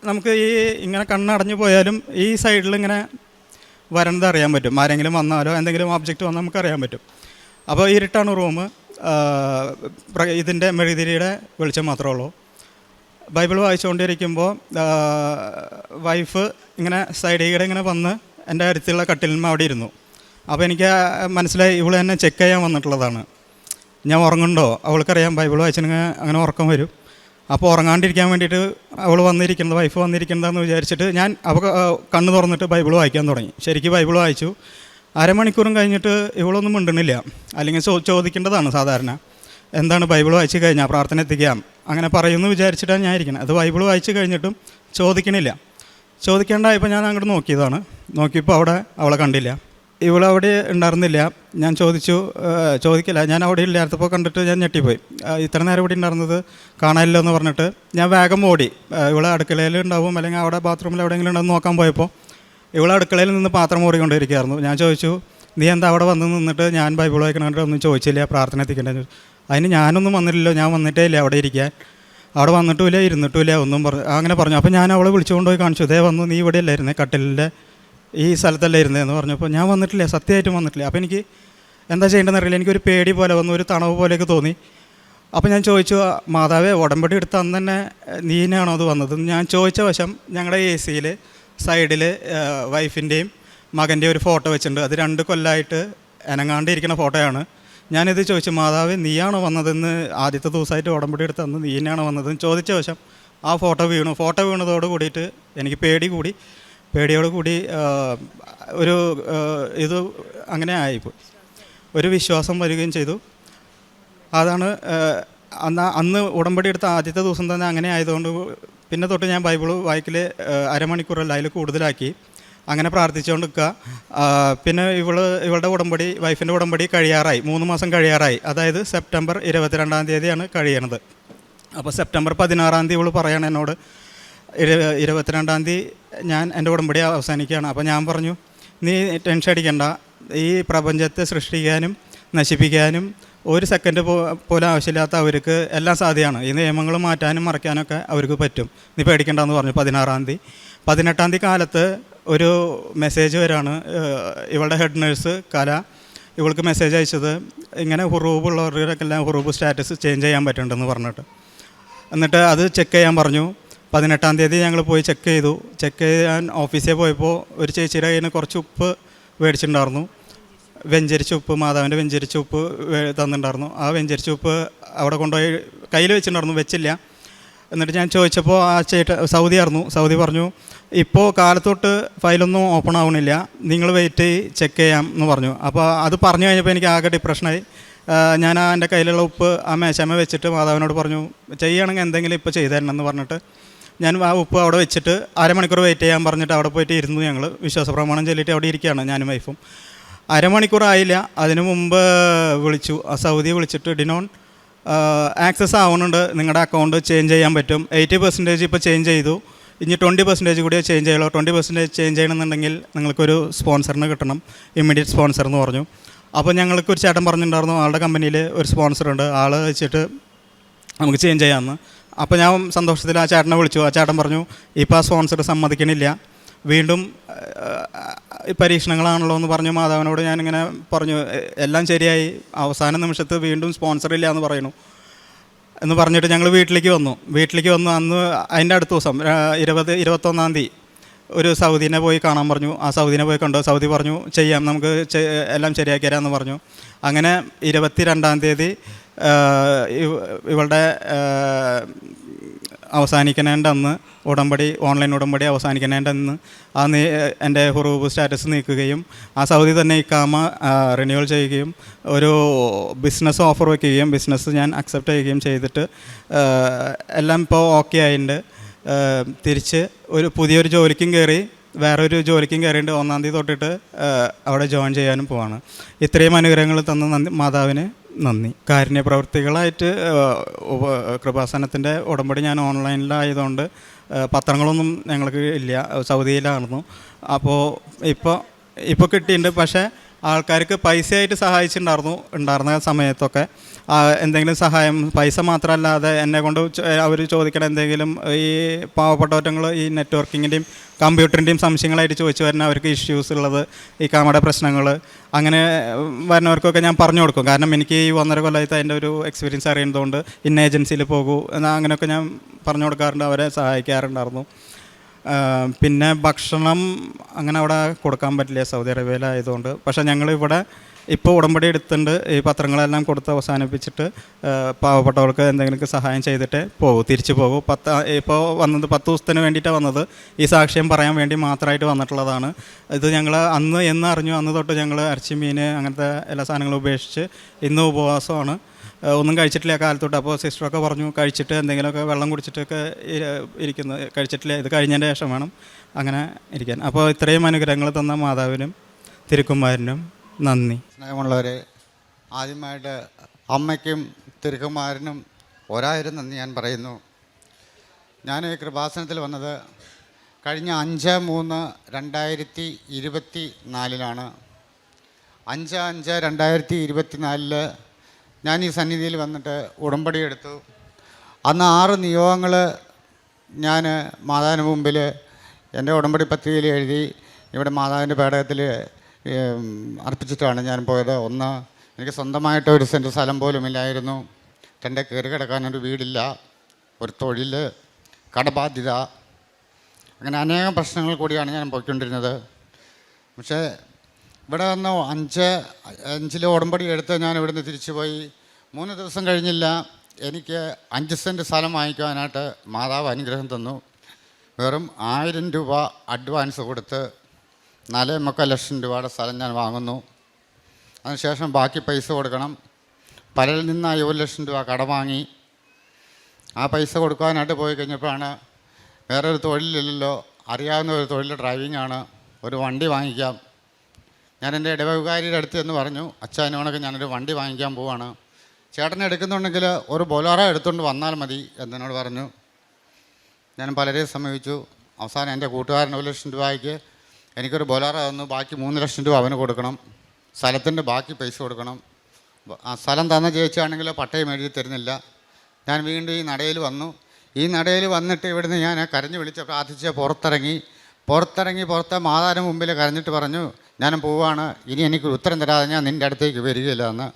നമുക്ക് ഇങ്ങനെ കണ്ണടഞ്ഞു പോയാലും ഈ സൈഡിൽ ഇങ്ങനെ വരണ്ടത് അറിയാൻ പറ്റും. ആരെങ്കിലും വന്നാലോ എന്തെങ്കിലും ഓബ്ജക്റ്റ് വന്നാൽ നമുക്ക് അറിയാൻ പറ്റും. അപ്പോൾ ഇരുട്ടാണ് റൂം, ഇതിൻ്റെ മെഴുകുതിരിയുടെ വെളിച്ചം മാത്രമേ ഉള്ളൂ. ബൈബിൾ വായിച്ചുകൊണ്ടിരിക്കുമ്പോൾ വൈഫ് ഇങ്ങനെ സൈഡിൽ ഇങ്ങനെ വന്ന് എൻ്റെ അടുത്തുള്ള കട്ടിലിന്മ അവിടെ ഇരുന്നു. അപ്പോൾ എനിക്ക് മനസ്സിലായി ഇവൾ എന്നെ ചെക്ക് ചെയ്യാൻ വന്നിട്ടുള്ളതാണ്. ഞാൻ ഉറങ്ങുന്നുണ്ടോ, അവൾക്കറിയാം ബൈബിൾ വായിച്ചിട്ടുണ്ടെങ്കിൽ അങ്ങനെ ഉറക്കം വരും. അപ്പോൾ ഉറങ്ങാണ്ടിരിക്കാൻ വേണ്ടിയിട്ട് അവൾ വന്നിരിക്കുന്നത്, വൈഫ് വന്നിരിക്കുന്നതെന്ന് വിചാരിച്ചിട്ട് ഞാൻ കണ്ണ് തുറന്നിട്ട് ബൈബിൾ വായിക്കാൻ തുടങ്ങി. ശരിക്കും ബൈബിൾ വായിച്ചു. അരമണിക്കൂറും കഴിഞ്ഞിട്ട് ഇവളൊന്നും മിണ്ടണില്ല. അല്ലെങ്കിൽ ചോദിക്കേണ്ടതാണ് സാധാരണ, എന്താണ് ബൈബിൾ വായിച്ച് കഴിഞ്ഞാൽ പ്രാർത്ഥന എത്തിക്കാം അങ്ങനെ പറയുമെന്ന് വിചാരിച്ചിട്ടാണ് ഞാൻ ഇരിക്കുന്നത്. അത് ബൈബിൾ വായിച്ച് കഴിഞ്ഞിട്ടും ചോദിക്കണില്ല. ചോദിക്കേണ്ടായപ്പോൾ ഞാൻ അങ്ങോട്ട് നോക്കിയതാണ്. നോക്കിയപ്പോൾ അവിടെ അവളെ കണ്ടില്ല, ഇവളവിടെ ഉണ്ടായിരുന്നില്ല. ഞാൻ ചോദിക്കില്ല, ഞാൻ അവിടെ ഇല്ലാത്തപ്പോൾ കണ്ടിട്ട് ഞാൻ ഞെട്ടിപ്പോയി. ഇത്ര നേരം ഇവിടെ ഉണ്ടായിരുന്നത് കാണാനില്ലോ എന്ന് പറഞ്ഞിട്ട് ഞാൻ വേഗം ഓടി. ഇവളെ അടുക്കളയിൽ ഉണ്ടാവും അല്ലെങ്കിൽ അവിടെ ബാത്റൂമിൽ എവിടെയെങ്കിലും ഉണ്ടെന്ന് നോക്കാൻ പോയപ്പോൾ ഇവളെ അടുക്കളയിൽ നിന്ന് പാത്രം മോറിക്കൊണ്ടിരിക്കുകയായിരുന്നു. ഞാൻ ചോദിച്ചു, നീ എന്താ അവിടെ വന്ന് നിന്നിട്ട് ഞാൻ ബൈബിൾ വായിക്കണമെന്നിട്ട് ഒന്നും ചോദിച്ചില്ല, പ്രാർത്ഥന എത്തിക്കേണ്ടത്? അതിന് ഞാനൊന്നും വന്നില്ലല്ലോ, ഞാൻ വന്നിട്ടേ ഇല്ല അവിടെ ഇരിക്കാൻ, അവിടെ വന്നിട്ടുമില്ല ഇരുന്നിട്ടുമില്ല ഒന്നും അങ്ങനെ പറഞ്ഞു. അപ്പോൾ ഞാൻ അവളെ വിളിച്ചുകൊണ്ട് പോയി കാണിച്ചു, ഇതേ വന്നു, നീ ഇവിടെ അല്ലായിരുന്നേ, കട്ടിലിൻ്റെ ഈ സ്ഥലത്തല്ലേ ഇരുന്നതെന്ന് പറഞ്ഞപ്പോൾ ഞാൻ വന്നിട്ടില്ല, സത്യമായിട്ടും വന്നിട്ടില്ല. അപ്പോൾ എനിക്ക് എന്താ ചെയ്യേണ്ടതെന്ന് അറിയില്ല. എനിക്കൊരു പേടി പോലെ വന്നു, ഒരു തണവ് പോലെയൊക്കെ തോന്നി. അപ്പോൾ ഞാൻ ചോദിച്ചു, മാതാവേ ഉടമ്പടി എടുത്ത് അന്ന് തന്നെ നീനാണോ അത് വന്നത്? ഞാൻ ചോദിച്ച വശം ഞങ്ങളുടെ AC സൈഡിൽ വൈഫിൻ്റെയും മകൻ്റെയും ഒരു ഫോട്ടോ വെച്ചിട്ടുണ്ട്. അത് 2 കൊല്ലമായിട്ട് അനങ്ങാണ്ടിരിക്കുന്ന ഫോട്ടോയാണ്. ഞാനിത് ചോദിച്ചു, മാതാവേ നീയാണോ വന്നതെന്ന്, ആദ്യത്തെ ദിവസമായിട്ട് ഉടമ്പടി എടുത്ത് അന്ന് നീനാണോ വന്നതെന്ന് ചോദിച്ച വശം ആ ഫോട്ടോ വീണു. ഫോട്ടോ വീണതോട് കൂടിയിട്ട് എനിക്ക് പേടിയോട് കൂടി ഒരു ഇത് അങ്ങനെ ആയിപ്പോയി, ഒരു വിശ്വാസം വരികയും ചെയ്തു. അതാണ് അന്ന് ഉടമ്പടി എടുത്ത ആദ്യത്തെ ദിവസം തന്നെ അങ്ങനെ ആയതുകൊണ്ട് പിന്നെ തൊട്ട് ഞാൻ ബൈബിൾ വായിക്കൽ അരമണിക്കൂറല്ല അതിൽ കൂടുതലാക്കി, അങ്ങനെ പ്രാർത്ഥിച്ചുകൊണ്ട് നിൽക്കുക. പിന്നെ ഇവളുടെ ഉടമ്പടി, വൈഫിൻ്റെ ഉടമ്പടി കഴിയാറായി, 3 മാസം കഴിയാറായി. അതായത് സെപ്റ്റംബർ 22-ാം തീയതിയാണ് കഴിയണത്. അപ്പോൾ സെപ്റ്റംബർ 16-ാം തീയതി ഇവൾ പറയണം എന്നോട്, 22-ാം തീയതി ഞാൻ എൻ്റെ ഉടമ്പടി അവസാനിക്കുകയാണ്. അപ്പോൾ ഞാൻ പറഞ്ഞു, നീ ടെൻഷൻ അടിക്കണ്ട, ഈ പ്രപഞ്ചത്തെ സൃഷ്ടിക്കാനും നശിപ്പിക്കാനും ഒരു സെക്കൻഡ് പോലും ആവശ്യമില്ലാത്ത അവർക്ക് എല്ലാം സാധ്യമാണ്. ഈ നിയമങ്ങൾ മാറ്റാനും മറയ്ക്കാനൊക്കെ അവർക്ക് പറ്റും, നീ പേടിക്കേണ്ടെന്ന് പറഞ്ഞു. 16-ാം തീയതി 18-ാം തീയതി കാലത്ത് ഒരു മെസ്സേജ് വരാണ്. ഇവളുടെ ഹെഡ് നേഴ്സ് കല ഇവൾക്ക് മെസ്സേജ് അയച്ചത്, ഇങ്ങനെ ഹുറൂബുള്ളവർക്കെല്ലാം ഹുറൂബ് സ്റ്റാറ്റസ് ചേഞ്ച് ചെയ്യാൻ പറ്റുന്നുണ്ടെന്ന് പറഞ്ഞിട്ട്. എന്നിട്ട് അത് ചെക്ക് ചെയ്യാൻ പറഞ്ഞു. 18-ാം തീയതി ഞങ്ങൾ പോയി ചെക്ക് ചെയ്തു. ചെക്ക് ചെയ്യാൻ ഓഫീസിൽ പോയപ്പോൾ ഒരു ചേച്ചിയുടെ കയ്യിൽ നിന്ന് കുറച്ച് ഉപ്പ് മേടിച്ചിട്ടുണ്ടായിരുന്നു, വെഞ്ചരിച്ച ഉപ്പ്, മാതാവിൻ്റെ വെഞ്ചരിച്ച ഉപ്പ് തന്നിട്ടുണ്ടായിരുന്നു. ആ വെഞ്ചരിച്ച ഉപ്പ് അവിടെ കൊണ്ടുപോയി കയ്യിൽ വെച്ചിട്ടുണ്ടായിരുന്നു, വെച്ചില്ല. എന്നിട്ട് ഞാൻ ചോദിച്ചപ്പോൾ ആ സൗദി പറഞ്ഞു, ഇപ്പോൾ കാലത്തോട്ട് ഫയലൊന്നും ഓപ്പൺ ആവണില്ല, നിങ്ങൾ വെയിറ്റ് ചെക്ക് ചെയ്യാം എന്ന് പറഞ്ഞു. അപ്പോൾ അത് പറഞ്ഞു കഴിഞ്ഞപ്പോൾ എനിക്ക് ആകെ ഡിപ്രഷനായി. ഞാൻ എൻ്റെ കയ്യിലുള്ള ഉപ്പ് ആ മേശമ വെച്ചിട്ട് മാതാവിനോട് പറഞ്ഞു, ചെയ്യുകയാണെങ്കിൽ എന്തെങ്കിലും ഇപ്പോൾ ചെയ്തു തരണം എന്ന് പറഞ്ഞിട്ട് ഞാൻ ആ ഉപ്പ് അവിടെ വെച്ചിട്ട് അരമണിക്കൂർ വെയിറ്റ് ചെയ്യാൻ പറഞ്ഞിട്ട് അവിടെ പോയിട്ട് ഇരുന്നു. ഞങ്ങൾ വിശ്വാസപ്രമാണം ചൊല്ലിയിട്ട് അവിടെ ഇരിക്കുകയാണ് ഞാനും വൈഫും. അരമണിക്കൂറായില്ല, അതിനു മുമ്പ് വിളിച്ചു, ആ സൗദി വിളിച്ചിട്ട്, ഡിനോൺ ആക്സസ് ആവുന്നുണ്ട്, നിങ്ങളുടെ അക്കൗണ്ട് ചേഞ്ച് ചെയ്യാൻ പറ്റും, 80% ഇപ്പോൾ ചേഞ്ച് ചെയ്തു, ഇനി 20% കൂടി ചേഞ്ച് ചെയ്യുള്ളൂ, 20% ചേഞ്ച് ചെയ്യണമെന്നുണ്ടെങ്കിൽ നിങ്ങൾക്കൊരു സ്പോൺസറിന് കിട്ടണം, ഇമ്മീഡിയറ്റ് സ്പോൺസർ എന്ന് പറഞ്ഞു. അപ്പോൾ ഞങ്ങൾക്ക് ഒരു ചേട്ടൻ പറഞ്ഞിട്ടുണ്ടായിരുന്നു, ആളുടെ കമ്പനിയിൽ ഒരു സ്പോൺസറുണ്ട്, ആൾ വെച്ചിട്ട് നമുക്ക് ചേഞ്ച് ചെയ്യാമെന്ന്. അപ്പോൾ ഞാൻ സന്തോഷത്തിൽ ആ ചേട്ടനെ വിളിച്ചു. ആ ചേട്ടൻ പറഞ്ഞു, ഇപ്പോൾ ആ സ്പോൺസർ സമ്മതിക്കണില്ല, വീണ്ടും പരീക്ഷണങ്ങളാണല്ലോ എന്ന് പറഞ്ഞു മാതാവിനോട് ഞാനിങ്ങനെ പറഞ്ഞു, എല്ലാം ശരിയായി, അവസാന നിമിഷത്ത് വീണ്ടും സ്പോൺസർ ഇല്ല എന്ന് പറയുന്നു എന്ന് പറഞ്ഞിട്ട് ഞങ്ങൾ വീട്ടിലേക്ക് വന്നു. അന്ന് അതിൻ്റെ അടുത്ത ദിവസം 21-ാം തീയതി ഒരു സൗദീനെ പോയി കാണാൻ പറഞ്ഞു. ആ സൗദീനെ പോയി കണ്ടു. സൗദി പറഞ്ഞു ചെയ്യാം, നമുക്ക് എല്ലാം ശരിയാക്കി തരാമെന്ന് പറഞ്ഞു. അങ്ങനെ 22-ാം തീയതി ഇവളുടെ അവസാനിക്കുന്നതിൻ്റെ അന്ന് ഓൺലൈൻ ഉടമ്പടി അവസാനിക്കുന്നതിൻ്റെ അന്ന് എൻ്റെ ഹുറൂബ് സ്റ്റാറ്റസ് നീക്കുകയും ആ സൗദി തന്നെ ഇക്കാമ റിന്യൂവൽ ചെയ്യുകയും ഒരു ബിസിനസ് ഓഫർ വയ്ക്കുകയും ബിസിനസ് ഞാൻ അക്സെപ്റ്റ് ചെയ്യുകയും ചെയ്തിട്ട് എല്ലാം ഇപ്പോൾ ഓക്കെ ആയിട്ടുണ്ട്. തിരിച്ച് പുതിയൊരു ജോലിക്കും കയറി, വേറൊരു ജോലിക്കും കയറിയിട്ട് 1-ാം തീയതി തൊട്ടിട്ട് അവിടെ ജോയിൻ ചെയ്യാനും പോവാണ്. ഇത്രയും അനുഗ്രഹങ്ങൾ തന്ന മാതാവിന് നന്ദി. കാരുണ്യ പ്രവർത്തികളായിട്ട് കൃപാസനത്തിൻ്റെ ഉടമ്പടി ഞാൻ ഓൺലൈനിലായതുകൊണ്ട് പത്രങ്ങളൊന്നും ഞങ്ങൾക്ക് ഇല്ല, സൗദിയിലായിരുന്നു. അപ്പോൾ ഇപ്പോൾ കിട്ടിയിട്ടുണ്ട്. പക്ഷേ ആൾക്കാർക്ക് പൈസയായിട്ട് ഉണ്ടായിരുന്ന സമയത്തൊക്കെ എന്തെങ്കിലും സഹായം, പൈസ മാത്രമല്ലാതെ എന്നെ കൊണ്ട് അവർ ചോദിക്കണ എന്തെങ്കിലും ഈ പാവപ്പെട്ടവറ്റങ്ങൾ ഈ നെറ്റ്വർക്കിങ്ങിൻ്റെയും കമ്പ്യൂട്ടറിൻ്റെയും സംശയങ്ങളായിട്ട് ചോദിച്ചു വരുന്ന അവർക്ക് ഇഷ്യൂസ് ഉള്ളത്, ഈ കാമയുടെ പ്രശ്നങ്ങൾ, അങ്ങനെ വരുന്നവർക്കൊക്കെ ഞാൻ പറഞ്ഞു കൊടുക്കും. കാരണം എനിക്ക് ഈ 1.5 കൊല്ലമായിട്ട് അതിൻ്റെ ഒരു എക്സ്പീരിയൻസ് അറിയുന്നതുകൊണ്ട് ഇന്ന ഏജൻസിയിൽ പോകൂ അങ്ങനെയൊക്കെ ഞാൻ പറഞ്ഞു കൊടുക്കാറുണ്ട്, അവരെ സഹായിക്കാറുണ്ടായിരുന്നു. പിന്നെ ഭക്ഷണം അങ്ങനെ അവിടെ കൊടുക്കാൻ പറ്റില്ല സൗദി അറേബ്യയിലായതുകൊണ്ട്. പക്ഷേ ഞങ്ങളിവിടെ ഇപ്പോൾ ഉടമ്പടി എടുത്തിട്ടുണ്ട്. ഈ പത്രങ്ങളെല്ലാം കൊടുത്ത് അവസാനിപ്പിച്ചിട്ട് പാവപ്പെട്ടവർക്ക് എന്തെങ്കിലും സഹായം ചെയ്തിട്ട് തിരിച്ചു പോകും. ഇപ്പോൾ വന്നത് 10 ദിവസത്തിന് വേണ്ടിയിട്ടാണ് വന്നത്. ഈ സാക്ഷ്യം പറയാൻ വേണ്ടി മാത്രമായിട്ട് വന്നിട്ടുള്ളതാണ്. ഇത് ഞങ്ങൾ എന്ന് അറിഞ്ഞു അന്ന് തൊട്ട് ഞങ്ങൾ ഇറച്ചി, മീൻ അങ്ങനത്തെ എല്ലാ സാധനങ്ങളും ഉപേക്ഷിച്ച് ഇന്ന് ഉപവാസമാണ്. ഒന്നും കഴിച്ചിട്ടില്ല കാലത്തോട്ട്. അപ്പോൾ സിസ്റ്ററൊക്കെ പറഞ്ഞു കഴിച്ചിട്ട് എന്തെങ്കിലുമൊക്കെ വെള്ളം കുടിച്ചിട്ടൊക്കെ ഇരിക്കുന്നത്, കഴിച്ചിട്ടില്ല, ഇത് കഴിഞ്ഞതിൻ്റെ ശേഷം വേണം അങ്ങനെ ഇരിക്കാൻ. അപ്പോൾ ഇത്രയും അനുഗ്രഹങ്ങൾ തന്ന മാതാവിനും തിരുക്കുമാരനും നന്ദി. സ്നേഹമുള്ളവരെ, ആദ്യമായിട്ട് അമ്മയ്ക്കും തിരുക്കുമാരനും 1000 നന്ദി ഞാൻ പറയുന്നു. ഞാൻ ഈ കൃപാസനത്തിൽ വന്നത് കഴിഞ്ഞ 5/3/2024 5/5/2024 ഞാൻ ഈ സന്നിധിയിൽ വന്നിട്ട് ഉടമ്പടി എടുത്തു. അന്ന് 6 നിയോഗങ്ങൾ ഞാൻ മാതാവിന് മുമ്പിൽ എൻ്റെ ഉടമ്പടി പത്രികയിൽ എഴുതി ഇവിടെ മാതാവിൻ്റെ പേടകത്തിൽ അർപ്പിച്ചിട്ടാണ് ഞാൻ പോയത്. ഒന്ന്, എനിക്ക് സ്വന്തമായിട്ട് 1 സെൻറ്റ് സ്ഥലം പോലും ഇല്ലായിരുന്നു. 2 കയറി കിടക്കാനൊരു വീടില്ല, ഒരു തൊഴിൽ, കടബാധ്യത, അങ്ങനെ അനേകം പ്രശ്നങ്ങൾ കൂടിയാണ് ഞാൻ പോയിക്കൊണ്ടിരുന്നത്. പക്ഷേ ഇവിടെ വന്ന് 5 ഉടമ്പടി എടുത്ത് ഞാൻ ഇവിടുന്ന് തിരിച്ചു പോയി. 3 ദിവസം കഴിഞ്ഞില്ല, എനിക്ക് 5 സെൻറ്റ് സ്ഥലം വാങ്ങിക്കുവാനായിട്ട് മാതാവ് അനുഗ്രഹം തന്നു. വെറും 1000 രൂപ അഡ്വാൻസ് കൊടുത്ത് 4.25 ലക്ഷം രൂപയുടെ സ്ഥലം ഞാൻ വാങ്ങുന്നു. അതിനുശേഷം ബാക്കി പൈസ കൊടുക്കണം. പലരിൽ നിന്നായി 1 ലക്ഷം രൂപ കടം വാങ്ങി. ആ പൈസ കൊടുക്കാനായിട്ട് പോയി കഴിഞ്ഞപ്പോഴാണ് വേറൊരു തൊഴിലില്ലല്ലോ, അറിയാവുന്ന ഒരു തൊഴിൽ ഡ്രൈവിംഗാണ്, ഒരു വണ്ടി വാങ്ങിക്കാം. ഞാൻ എൻ്റെ ഇടവകാരിയുടെ അടുത്ത് എന്ന് പറഞ്ഞു, അച്ഛനോടൊക്കെ ഞാനൊരു വണ്ടി വാങ്ങിക്കാൻ പോവാണ്, ചേട്ടനെ എടുക്കുന്നുണ്ടെങ്കിൽ ഒരു ബൊലേറോ എടുത്തുകൊണ്ട് വന്നാൽ മതി എന്നോട് പറഞ്ഞു. ഞാൻ പലരെയും സമീപിച്ചു. അവസാനം എൻ്റെ കൂട്ടുകാരൻ 1 ലക്ഷം രൂപയ്ക്ക് എനിക്കൊരു ബൊലേറോ തന്നു. ബാക്കി 3 ലക്ഷം രൂപ അവന് കൊടുക്കണം, സ്ഥലത്തിൻ്റെ ബാക്കി പൈസ കൊടുക്കണം. ആ സ്ഥലം തന്ന ചേച്ചിയാണെങ്കിൽ പട്ടയം എഴുതി തരുന്നില്ല. ഞാൻ വീണ്ടും ഈ നടയിൽ വന്നു. ഈ നടയിൽ വന്നിട്ട് ഇവിടുന്ന് ഞാൻ കരഞ്ഞു വിളിച്ച് പ്രാർത്ഥിച്ച് പുറത്തെ മാതാവിന് മുമ്പിൽ കരഞ്ഞിട്ട് പറഞ്ഞു, ഞാൻ പോവാണ്, ഇനി എനിക്കൊരു ഉത്തരം തരാതെ ഞാൻ നിൻ്റെ അടുത്തേക്ക് വരികയില്ല എന്ന്.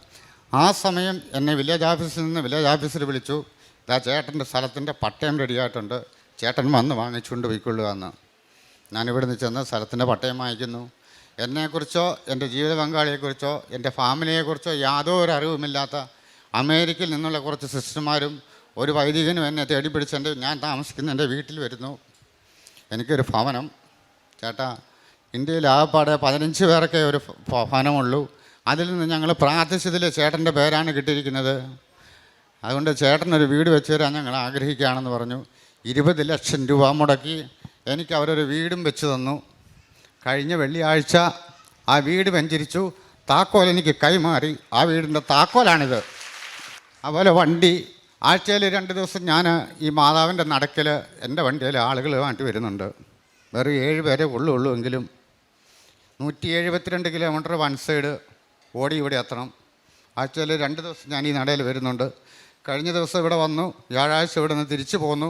ആ സമയം എന്നെ വില്ലേജ് ഓഫീസിൽ വിളിച്ചു. ഇതാ ചേട്ടൻ്റെ സ്ഥലത്തിൻ്റെ പട്ടയം റെഡിയായിട്ടുണ്ട്, ചേട്ടൻ വന്ന് വാങ്ങിച്ചുകൊണ്ട് പോയിക്കൊള്ളുക എന്ന്. ഞാനിവിടുന്ന് ചെന്ന് സ്ഥലത്തിൻ്റെ പട്ടയം വാങ്ങിക്കുന്നു. എന്നെക്കുറിച്ചോ എൻ്റെ ജീവിത പങ്കാളിയെക്കുറിച്ചോ എൻ്റെ ഫാമിലിയെക്കുറിച്ചോ യാതൊരു അറിവുമില്ലാത്ത അമേരിക്കയിൽ നിന്നുള്ള കുറച്ച് സിസ്റ്റർമാരും ഒരു വൈദികനും എന്നെ തേടി പിടിച്ച് ഞാൻ താമസിക്കുന്ന എൻ്റെ വീട്ടിൽ വരുന്നു. എനിക്കൊരു ഭവനം, ചേട്ടാ, ഇന്ത്യയിൽ ആകപ്പാടെ 15 പേരൊക്കെ ഒരു ഭവനമുള്ളൂ. അതിൽ നിന്ന് ഞങ്ങൾ പ്രാർത്ഥിച്ചതിൽ ചേട്ടൻ്റെ പേരാണ് കിട്ടിയിരിക്കുന്നത്. അതുകൊണ്ട് ചേട്ടനൊരു വീട് വെച്ച് തരാൻ ഞങ്ങൾ ആഗ്രഹിക്കുകയാണെന്ന് പറഞ്ഞു. 20 ലക്ഷം രൂപ മുടക്കി എനിക്ക് അവരൊരു വീടും വെച്ച് തന്നു. കഴിഞ്ഞ വെള്ളിയാഴ്ച ആ വീട് വെഞ്ചരിച്ചു. താക്കോൽ എനിക്ക് കൈമാറി. ആ വീടിൻ്റെ താക്കോലാണിത്. അതുപോലെ വണ്ടി ആഴ്ചയിൽ 2 ദിവസം ഞാൻ ഈ മാതാവിൻ്റെ നടക്കൽ എൻ്റെ വണ്ടിയിൽ ആളുകളുമായിട്ട് വരുന്നുണ്ട്. വെറും 7 പേരെ ഉള്ളൂ എങ്കിലും 172 കിലോമീറ്റർ 1 സൈഡ് ഓടി ഇവിടെ എത്തണം. ആഴ്ചയിൽ 2 ദിവസം ഞാൻ ഈ നടയിൽ വരുന്നുണ്ട്. കഴിഞ്ഞ ദിവസം ഇവിടെ വന്നു, വ്യാഴാഴ്ച ഇവിടെ നിന്ന് തിരിച്ചു പോന്നു.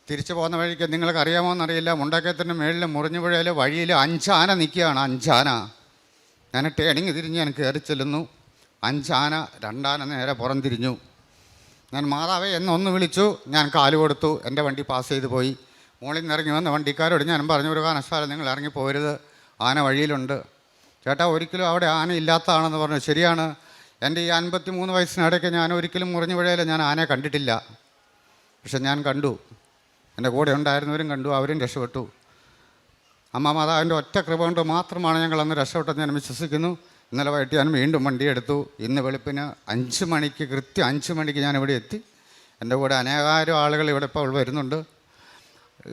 തിരിച്ചു പോകുന്ന വഴിക്ക് നിങ്ങൾക്കറിയാമോ എന്നറിയില്ല, മുണ്ടക്കയത്തിൻ്റെ മേളിൽ മുറിഞ്ഞുപുഴയിൽ വഴിയിൽ 5 ആന നിൽക്കുകയാണ്. 5 ആന. ഞാൻ ടേണിങ് തിരിഞ്ഞ് ഞാൻ കയറി ചെല്ലുന്നു. 5 ആന, 2 ആന നേരെ പുറം തിരിഞ്ഞു. ഞാൻ മാതാവേ എന്നൊന്ന് വിളിച്ചു. ഞാൻ കാല് കൊടുത്തു. എൻ്റെ വണ്ടി പാസ് ചെയ്ത് പോയി. മുകളിൽ നിന്ന് ഇറങ്ങി വന്ന വണ്ടിക്കാരോട് ഞാൻ പറഞ്ഞു, ഒരു കാരണവശാലും നിങ്ങൾ ഇറങ്ങി പോരുത്, ആന വഴിയിലുണ്ട്. ചേട്ടാ ഒരിക്കലും അവിടെ ആന ഇല്ലാത്തതാണെന്ന് പറഞ്ഞു. ശരിയാണ്, എൻ്റെ ഈ 53 വയസ്സിനിടയ്ക്ക് ഞാൻ ഒരിക്കലും മുറിഞ്ഞുപുഴയിൽ ഞാൻ ആനയെ കണ്ടിട്ടില്ല. പക്ഷെ ഞാൻ കണ്ടു, എൻ്റെ കൂടെ ഉണ്ടായിരുന്നവരും കണ്ടു, അവരും രക്ഷപ്പെട്ടു. അമ്മ മാതാവിൻ്റെ ഒറ്റ കൃപ കൊണ്ട് മാത്രമാണ് ഞങ്ങൾ അന്ന് രക്ഷപ്പെട്ടത് ഞാൻ വിശ്വസിക്കുന്നു. ഇന്നലെ വൈകിട്ട് ഞാൻ വീണ്ടും വണ്ടിയെടുത്തു. ഇന്ന് വെളുപ്പിന് 5 മണിക്ക്, കൃത്യം 5 മണിക്ക് ഞാൻ ഇവിടെ എത്തി. എൻ്റെ കൂടെ അനേകായിരം ആളുകൾ ഇവിടെ ഇപ്പോൾ വരുന്നുണ്ട്.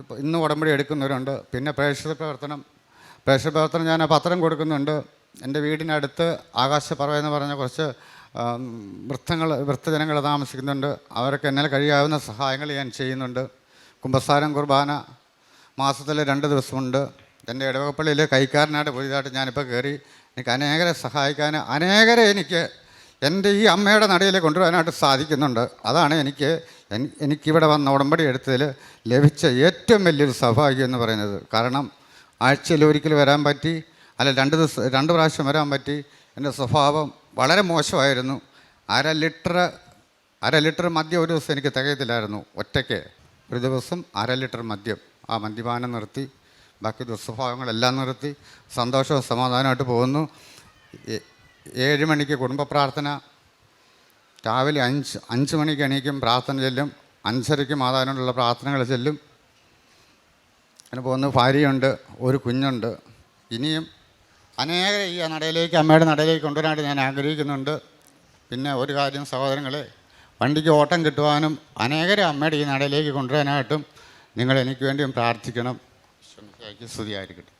ഇപ്പോൾ ഇന്ന് ഉടമ്പടി എടുക്കുന്നവരുണ്ട്. പിന്നെ പ്രേക്ഷിത പ്രവർത്തനം ഞാൻ പത്രം കൊടുക്കുന്നുണ്ട്. എൻ്റെ വീടിനടുത്ത് ആകാശപ്പറവ എന്ന് പറഞ്ഞ കുറച്ച് വൃദ്ധജനങ്ങൾ താമസിക്കുന്നുണ്ട്. അവർക്ക് എന്നാൽ കഴിയാവുന്ന സഹായങ്ങൾ ഞാൻ ചെയ്യുന്നുണ്ട്. കുമ്പസാരം കുർബാന മാസത്തിൽ 2 ദിവസമുണ്ട്. എൻ്റെ ഇടവകപ്പള്ളിയിൽ കൈക്കാരനായിട്ട് പുതിയതായിട്ട് ഞാനിപ്പോൾ കയറി. എനിക്ക് അനേകരെ സഹായിക്കാൻ, അനേകരെ എനിക്ക് എൻ്റെ ഈ അമ്മയുടെ നടയിൽ കൊണ്ടുവരാനായിട്ട് സാധിക്കുന്നുണ്ട്. അതാണ് എനിക്കിവിടെ വന്ന ഉടമ്പടി എടുത്തതിൽ ലഭിച്ച ഏറ്റവും വലിയൊരു സൗഭാഗ്യം എന്ന് പറയുന്നത്. കാരണം ആഴ്ചയിൽ ഒരിക്കൽ വരാൻ പറ്റി, അല്ല 2 പ്രാവശ്യം വരാൻ പറ്റി. എൻ്റെ സ്വഭാവം വളരെ മോശമായിരുന്നു. അര ലിറ്റർ മദ്യം ഒരു ദിവസം എനിക്ക് തികയത്തില്ലായിരുന്നു. ഒറ്റയ്ക്ക് ഒരു ദിവസം 1/2 ലിറ്റർ മദ്യം. ആ മദ്യപാനം നിർത്തി, ബാക്കി ദുസ്വഭാവങ്ങളെല്ലാം നിർത്തി സന്തോഷവും സമാധാനമായിട്ട് പോകുന്നു. 7 മണിക്ക് കുടുംബ പ്രാർത്ഥന, രാവിലെ 5 മണിക്ക് എണീക്കും, പ്രാർത്ഥന ചെല്ലും. 5:30 മാതാവിനോടുള്ള പ്രാർത്ഥനകൾ ചെല്ലും. അങ്ങനെ പോകുന്നു. ഭാര്യയുണ്ട്, ഒരു കുഞ്ഞുണ്ട്. ഇനിയും അനേകം ഈ നടയിലേക്ക്, അമ്മയുടെ നടയിലേക്ക് കൊണ്ടുവരാനായിട്ട് ഞാൻ ആഗ്രഹിക്കുന്നുണ്ട്. പിന്നെ ഒരു കാര്യം സഹോദരങ്ങളെ, വണ്ടിക്ക് ഓട്ടം കിട്ടുവാനും അനേകരെ അമ്മയുടെ ഈ നടയിലേക്ക് കൊണ്ടുവരാനായിട്ടും നിങ്ങൾ എനിക്ക് വേണ്ടിയും പ്രാർത്ഥിക്കണം. സ്തുതിയായിരിക്കട്ടെ.